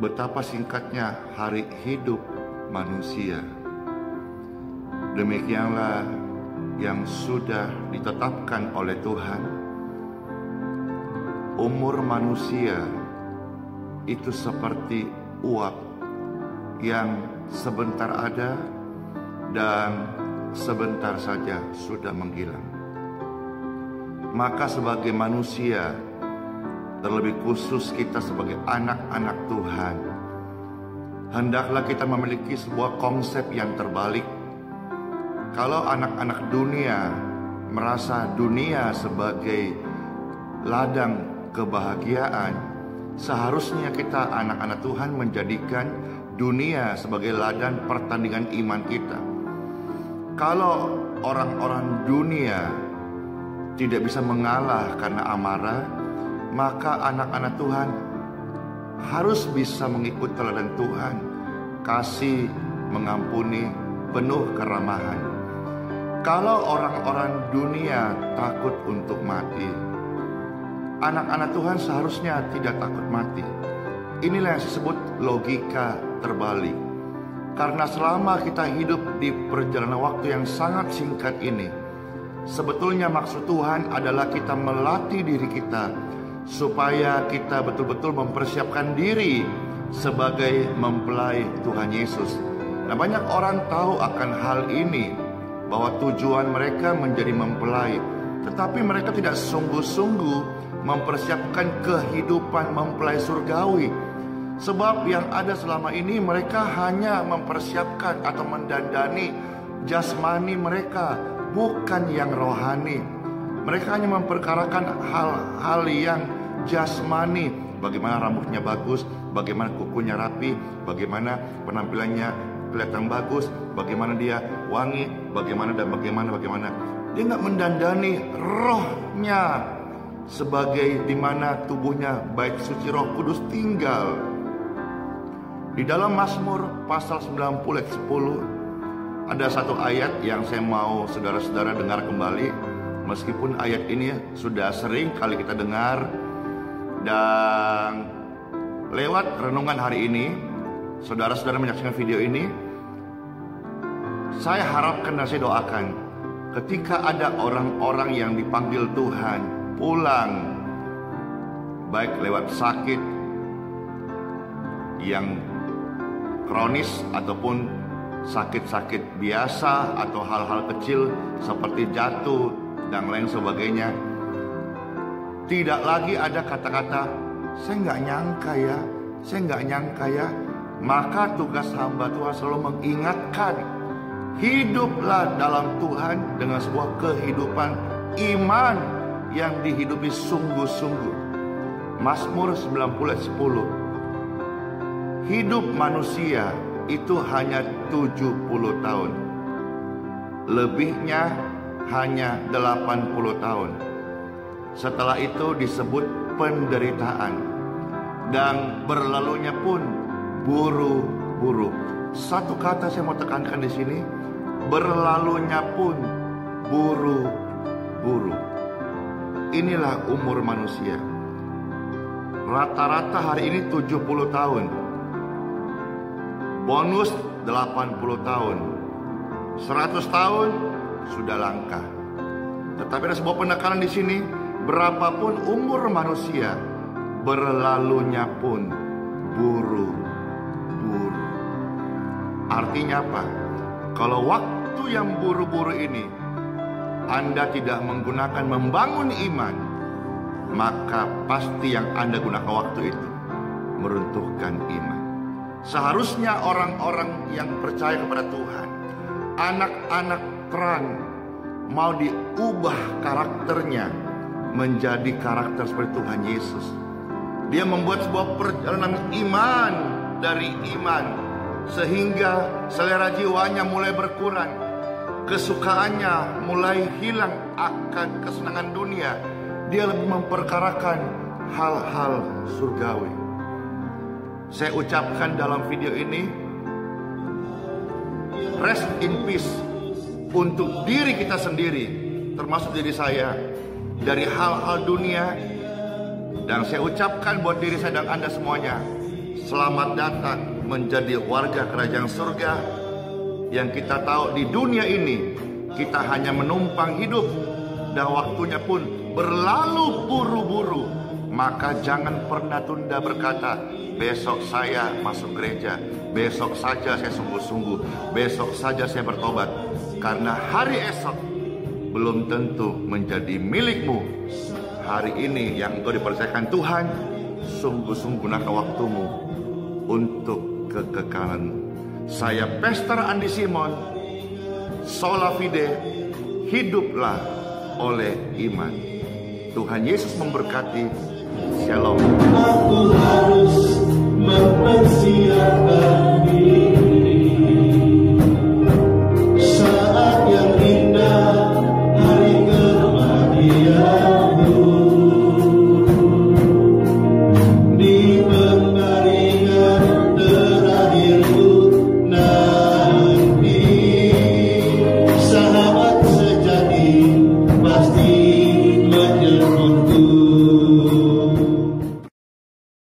betapa singkatnya hari hidup manusia. Demikianlah yang sudah ditetapkan oleh Tuhan. Umur manusia itu seperti uap yang sebentar ada dan sebentar saja sudah menghilang. Maka sebagai manusia, terlebih khusus kita sebagai anak-anak Tuhan, hendaklah kita memiliki sebuah konsep yang terbalik. Kalau anak-anak dunia merasa dunia sebagai ladang kebahagiaan, seharusnya kita anak-anak Tuhan menjadikan dunia sebagai ladang pertandingan iman kita. Kalau orang-orang dunia tidak bisa mengalah karena amarah, maka anak-anak Tuhan harus bisa mengikut teladan Tuhan, kasih, mengampuni, penuh keramahan. Kalau orang-orang dunia takut untuk mati, anak-anak Tuhan seharusnya tidak takut mati. Inilah yang disebut logika terbalik. Karena selama kita hidup di perjalanan waktu yang sangat singkat ini, sebetulnya maksud Tuhan adalah kita melatih diri kita supaya kita betul-betul mempersiapkan diri sebagai mempelai Tuhan Yesus. Nah, banyak orang tahu akan hal ini, bahwa tujuan mereka menjadi mempelai, tetapi mereka tidak sungguh-sungguh mempersiapkan kehidupan mempelai surgawi. Sebab yang ada selama ini mereka hanya mempersiapkan atau mendandani jasmani mereka, bukan yang rohani. Mereka hanya memperkarakan hal-hal yang jasmani. Bagaimana rambutnya bagus, bagaimana kukunya rapi, bagaimana penampilannya kelihatan bagus, bagaimana dia wangi, bagaimana. Dia nggak mendandani rohnya, sebagai dimana tubuhnya baik suci Roh Kudus tinggal. Di dalam Mazmur pasal 90 ayat 10 ada satu ayat yang saya mau saudara-saudara dengar kembali. Meskipun ayat ini sudah sering kali kita dengar, dan lewat renungan hari ini, saudara-saudara menyaksikan video ini, saya harapkan dan saya doakan, ketika ada orang-orang yang dipanggil Tuhan pulang, baik lewat sakit yang kronis ataupun sakit-sakit biasa atau hal-hal kecil seperti jatuh dan lain sebagainya, tidak lagi ada kata-kata saya nggak nyangka ya. Maka tugas hamba Tuhan selalu mengingatkan, hiduplah dalam Tuhan dengan sebuah kehidupan iman yang dihidupi sungguh-sungguh. Mazmur 90 ayat 10. Hidup manusia itu hanya 70 tahun. Lebihnya hanya 80 tahun. Setelah itu disebut penderitaan, dan berlalunya pun buru-buru. Satu kata saya mau tekankan di sini, berlalunya pun buru-buru. Inilah umur manusia. Rata-rata hari ini 70 tahun. Bonus 80 tahun. 100 tahun sudah langka. Tetapi ada sebuah penekanan di sini, berapapun umur manusia, berlalunya pun buru-buru. Artinya apa? Kalau waktu yang buru-buru ini Anda tidak menggunakan membangun iman, maka pasti yang Anda gunakan waktu itu meruntuhkan iman. Seharusnya orang-orang yang percaya kepada Tuhan, anak-anak terang, mau diubah karakternya menjadi karakter seperti Tuhan Yesus. Dia membuat sebuah perjalanan iman dari iman, sehingga selera jiwanya mulai berkurang, kesukaannya mulai hilang akan kesenangan dunia. Dia lebih memperkarakan hal-hal surgawi. Saya ucapkan dalam video ini, rest in peace untuk diri kita sendiri, termasuk diri saya, dari hal-hal dunia. Dan saya ucapkan buat diri saya dan Anda semuanya, Selamat datang menjadi warga kerajaan surga. Yang kita tahu di dunia ini kita hanya menumpang hidup dan waktunya pun berlalu buru-buru. Maka jangan pernah tunda berkata, besok saya masuk gereja, besok saja saya sungguh-sungguh, besok saja saya bertobat. Karena hari esok belum tentu menjadi milikmu. Hari ini yang engkau dipercayakan Tuhan, sungguh-sungguh gunakan waktumu untuk kekekalanmu. Saya Pastor Andi Simon, Sola Fide, hiduplah oleh iman. Tuhan Yesus memberkati. Shalom. Aku harus mempersiapkan